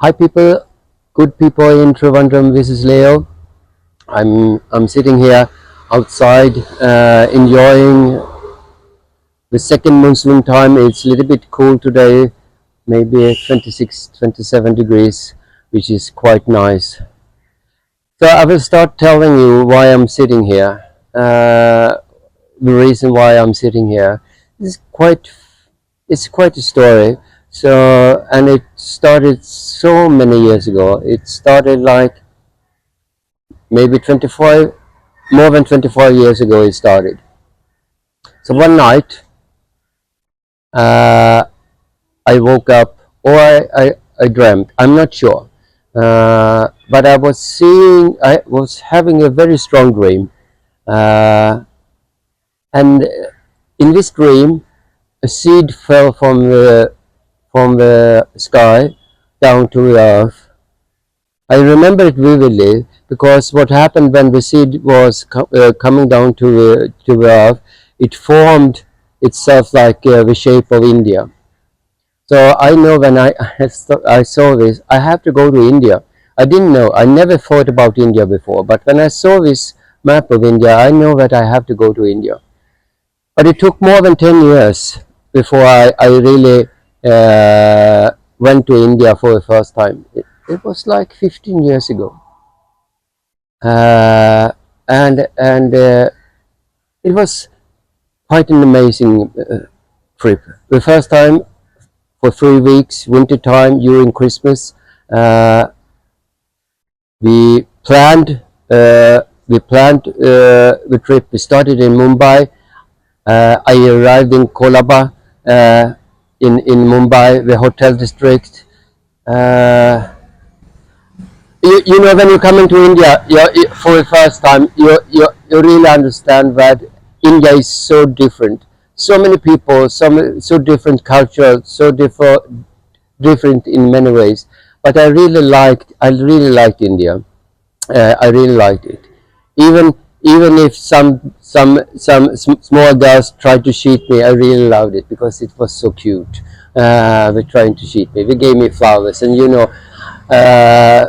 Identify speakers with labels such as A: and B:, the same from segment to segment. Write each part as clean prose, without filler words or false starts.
A: Hi people, good people in Trivandrum. This is Leo. I'm sitting here outside, enjoying the second monsoon time. It's a little bit cool today, maybe 26, 27 degrees, which is quite nice. So I will start telling you why I'm sitting here. The reason why I'm sitting here is quite a story. So, and it started so many years ago. It started like maybe 25, more than 25 years ago it started. So one night, uh, I woke up, or I dreamt, I'm not sure. But I was having a very strong dream. Uh, and in this dream, a seed fell from the sky down to the earth. I remember it vividly because what happened when the seed was coming down to the earth, it formed itself like the shape of India. So I know when I saw this, I have to go to India. I didn't know, I never thought about India before, but when I saw this map of India, I know that I have to go to India. But it took more than 10 years before I really went to India for the first time. It was like 15 years ago. Uh, and it was quite an amazing trip. The first time for 3 weeks, winter time during Christmas, uh, we planned the trip. We started in Mumbai. I arrived in Kolaba, in Mumbai, the hotel district. Uh, you know, when you come into India for the first time, you really understand that India is so different. So many people, so different culture, so different in many ways. But I really liked India. I really liked it. Even if some small girls tried to cheat me, I really loved it because it was so cute. They're trying to cheat me. They gave me flowers, and you know,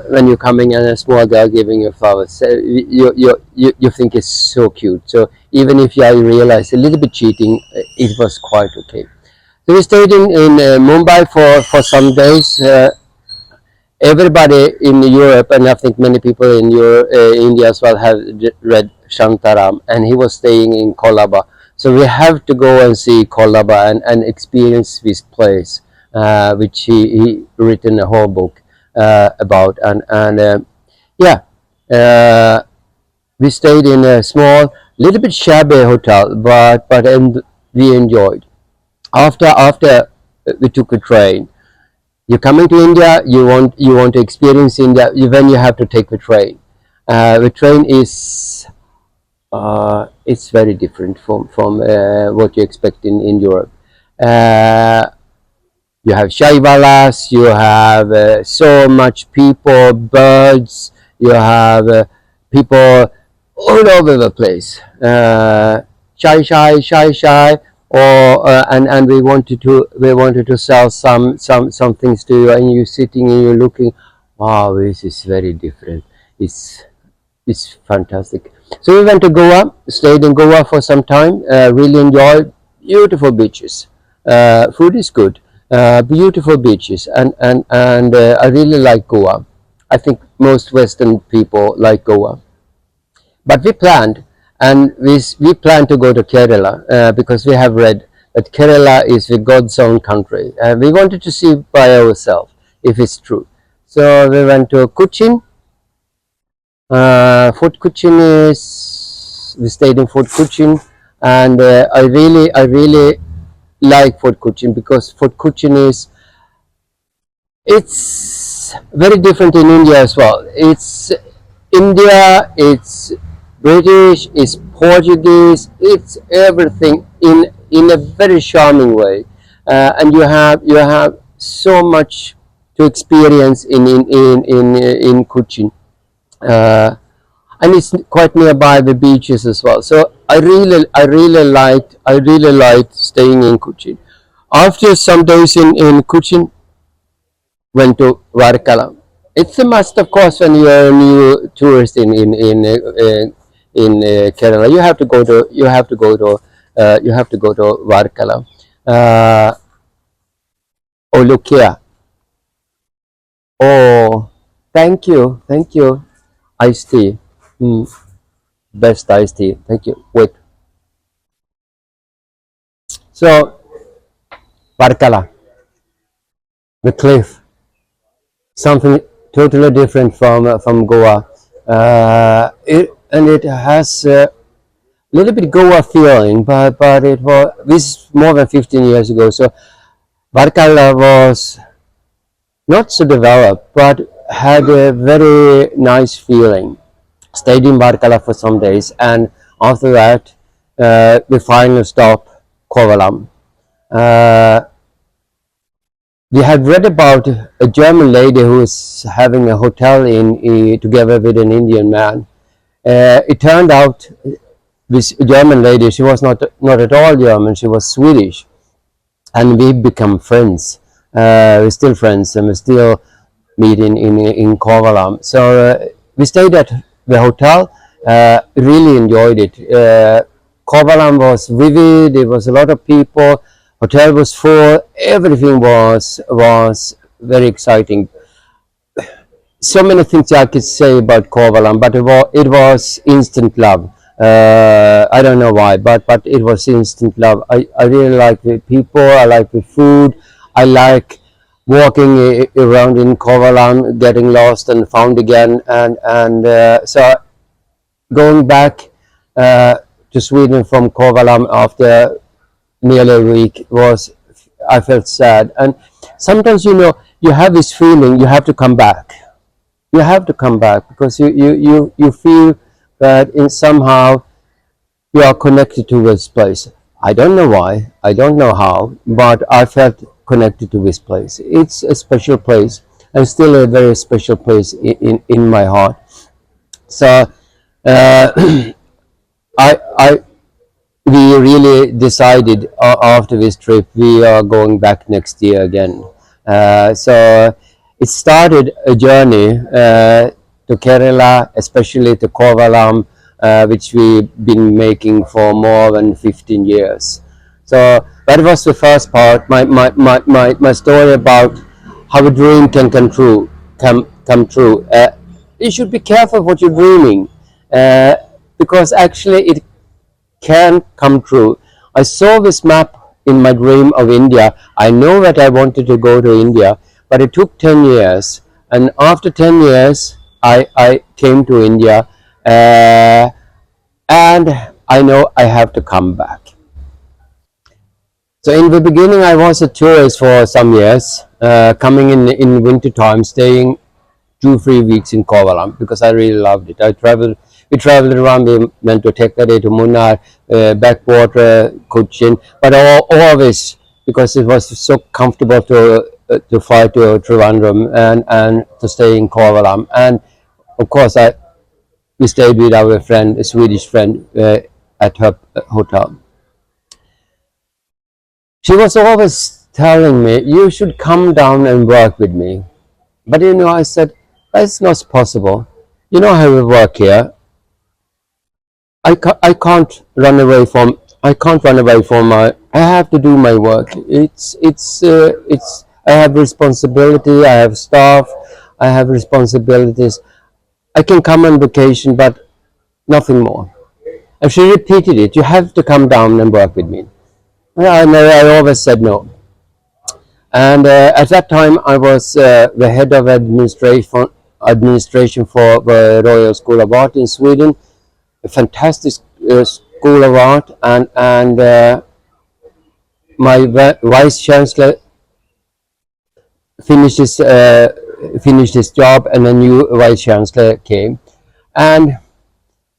A: when you're coming and a small girl giving you flowers, you think it's so cute. So even if I realized a little bit cheating, it was quite okay. So we stayed in Mumbai for some days. Everybody in Europe, and I think many people in India as well, have read Shantaram, and he was staying in Kolaba. So we have to go and see Kolaba and experience this place, which he written a whole book about. And yeah, uh, we stayed in a small, little bit shabby hotel, but we enjoyed. After we took a train. You're coming to India, you want to experience India, then you have to take the train. The train is it's very different from what you expect in Europe. Uh, you have shaivalas, you have so much people, birds, you have people all over the place. Shy, or and we wanted to sell some things to you, and you sitting and you're looking, wow, this is very different. It's it's fantastic. So we went to Goa, stayed in Goa for some time, really enjoyed beautiful beaches. Food is good, beautiful beaches, and I really like Goa. I think most Western people like Goa. But we planned, and we planned to go to Kerala because we have read that Kerala is the God's own country. We wanted to see by ourselves if it's true. So we went to Cochin. Fort Cochin is we stayed in Fort Cochin, and I really like Fort Cochin because Fort Cochin is it's very different in India as well. It's India, it's British, it's Portuguese, it's everything in a very charming way, and you have so much to experience in Cochin. Uh, and it's quite nearby the beaches as well. So I really liked staying in Cochin. After some days in Cochin, went to Varkala. It's a must, of course, when you're a new tourist in Kerala. You have to go to Varkala. Uh, oh, look here. Oh, thank you. Iced tea. Mm, best iced tea. Thank you. Wait. So Varkala, the cliff, something totally different from Goa. It has little bit Goa feeling, but it was this more than 15 years ago. So Varkala was not so developed, but had a very nice feeling. Stayed in Varkala for some days, and after that, the final stop, Kovalam. Uh, we had read about a German lady who was having a hotel together with an Indian man. It turned out this German lady, she was not at all German, she was Swedish, and we become friends. We're still friends, and we still meet in Kovalam. So we stayed at the hotel. Really enjoyed it. Kovalam was vivid. There was a lot of people. Hotel was full. Everything was very exciting. So many things I could say about Kovalam, but it was instant love. I don't know why, but it was instant love. I really like the people. I like the food. I like walking around in Kovalam, getting lost and found again, and so going back to Sweden from Kovalam after nearly a week was, I felt sad. And sometimes, you have this feeling you have to come back. You have to come back because you feel that in somehow you are connected to this place. I don't know why, I don't know how, but I felt connected to this place. It's a special place, and still a very special place in my heart. So uh, I we really decided after this trip we are going back next year again. So it started a journey to Kerala, especially to Kovalam, which we've been making for more than 15 years. So that was the first part, my story about how a dream can come true. You should be careful what you're dreaming, uh, because actually it can come true. I saw this map in my dream of India. I know that I wanted to go to India, but it took 10 years. And after 10 years, I came to India, uh, and I know I have to come back. So in the beginning, I was a tourist for some years, coming in winter time, staying 2 3 weeks in Kovalam because I really loved it. We traveled around. We went to Tekade, to Munnar, backwater, Cochin, but always because it was so comfortable to fly to Trivandrum and to stay in Kovalam. And of course, we stayed with our friend, a Swedish friend, at her hotel. She was always telling me, "You should come down and work with me." But I said, that's not possible. You know how we work here. I can't run away from. I can't run away from my. I have to do my work. It's. I have responsibility. I have staff. I have responsibilities. I can come on vacation, but nothing more. And she repeated it. You have to come down and work with me. I always said no. And at that time, I was the head of administration for the Royal School of Art in Sweden, a fantastic school of art, and my vice chancellor finished his finished his job, and a new vice chancellor came. And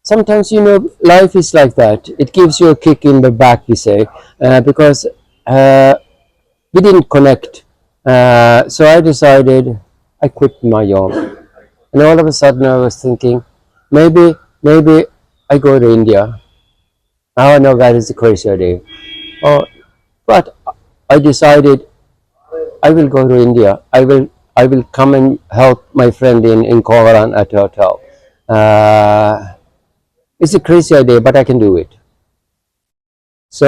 A: sometimes, life is like that. It gives you a kick in the back, we say, because we didn't connect. So I decided I quit my job. And all of a sudden I was thinking, maybe I go to India. Now I know that is a crazy idea. Oh, but I decided I will go to India. I will come and help my friend in Kovalan at the hotel. It's a crazy idea, but I can do it. So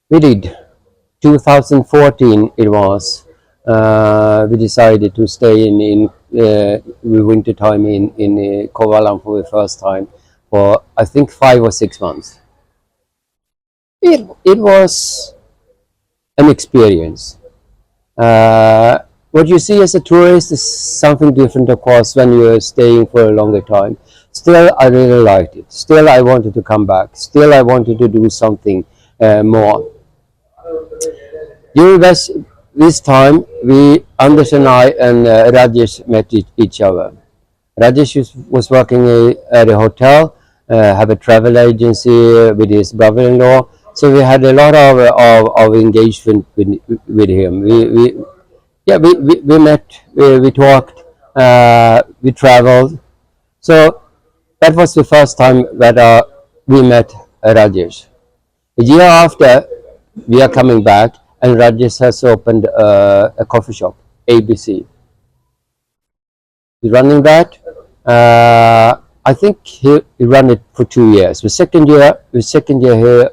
A: we did. 2014 it was. We decided to stay in winter time in Kovalam for the first time for I think 5 or 6 months. It was an experience. What you see as a tourist is something different, of course, when you're staying for a longer time. Still, I really liked it. Still, I wanted to come back. Still, I wanted to do something more. During this time, Anders and I and Rajesh met each other. Rajesh was working at a hotel, have a travel agency with his brother-in-law. So we had a lot of engagement with him. We met, we talked, we traveled. So that was the first time that we met Rajesh. A year after, we are coming back, and Rajesh has opened a coffee shop, ABC. He's running that. I think he ran it for 2 years. The second year here,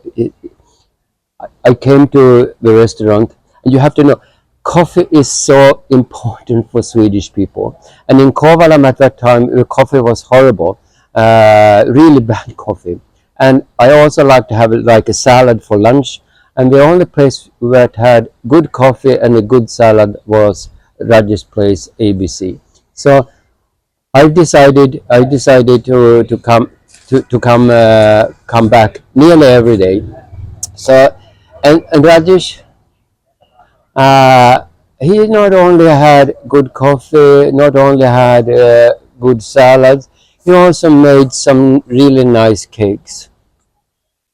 A: I came to the restaurant, and you have to know, coffee is so important for Swedish people. And in Kovalam at that time, the coffee was horrible, really bad coffee. And I also like to have like a salad for lunch. And the only place that had good coffee and a good salad was Raj's place, ABC. So I decided to come back nearly every day. So and Rajesh, he not only had good coffee, not only had good salads, he also made some really nice cakes.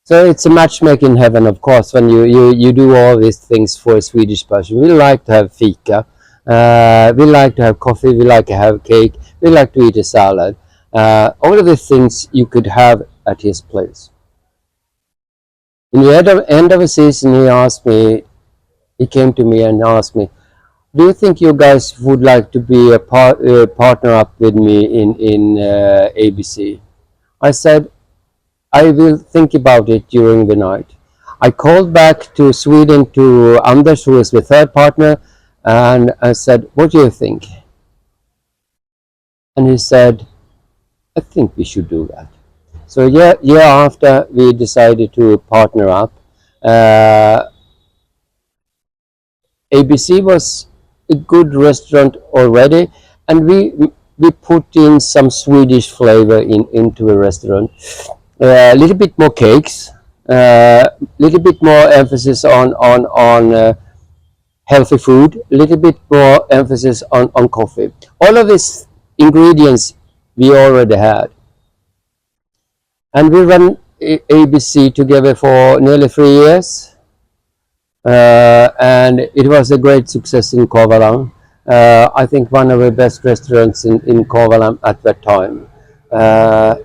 A: So it's a matchmaking heaven, of course, when you do all these things for a Swedish person. We like to have fika, we like to have coffee, we like to have cake, we like to eat a salad. All of the things you could have at his place. In the end of the season, he came to me and asked me, do you think you guys would like to be a partner up with me in ABC? I said, I will think about it during the night. I called back to Sweden to Anders, who is the third partner, and I said, what do you think? And he said, I think we should do that. So year after, we decided to partner up. ABC was a good restaurant already, and we put in some Swedish flavor into the restaurant. A little bit more cakes, a little bit more emphasis on healthy food, a little bit more emphasis on coffee. All of these ingredients we already had. And we ran ABC together for nearly 3 years. And it was a great success in Kovalam. I think one of the best restaurants in Kovalam at that time.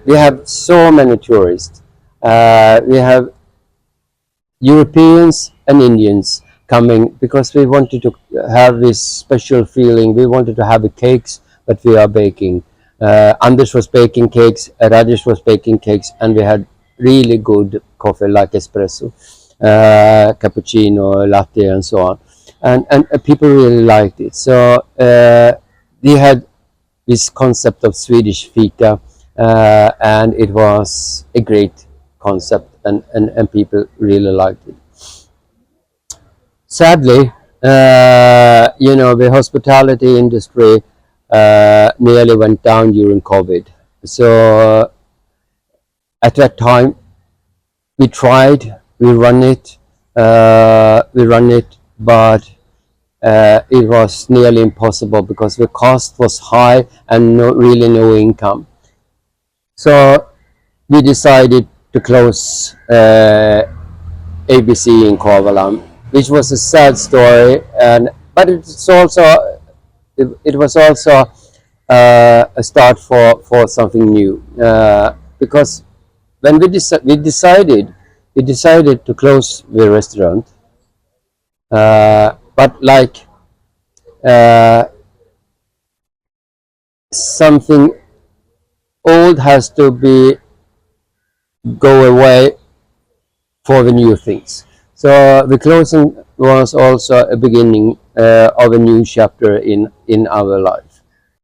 A: We have so many tourists. We have Europeans and Indians coming because we wanted to have this special feeling. We wanted to have the cakes that we are baking. Anders was baking cakes, Rajesh was baking cakes, and we had really good coffee like espresso, cappuccino, latte, and so on. And people really liked it. So we had this concept of Swedish fika, and it was a great concept, and people really liked it. Sadly, the hospitality industry nearly went down during COVID. So at that time, we tried, we run it, but it was nearly impossible because the cost was high and really no income. So we decided to close ABC in Kovalam, which was a sad story, but it was also a start for something new, because when we decided to close the restaurant, but like uh, something old has to be go away for the new things. So the closing was also a beginning of a new chapter in our life.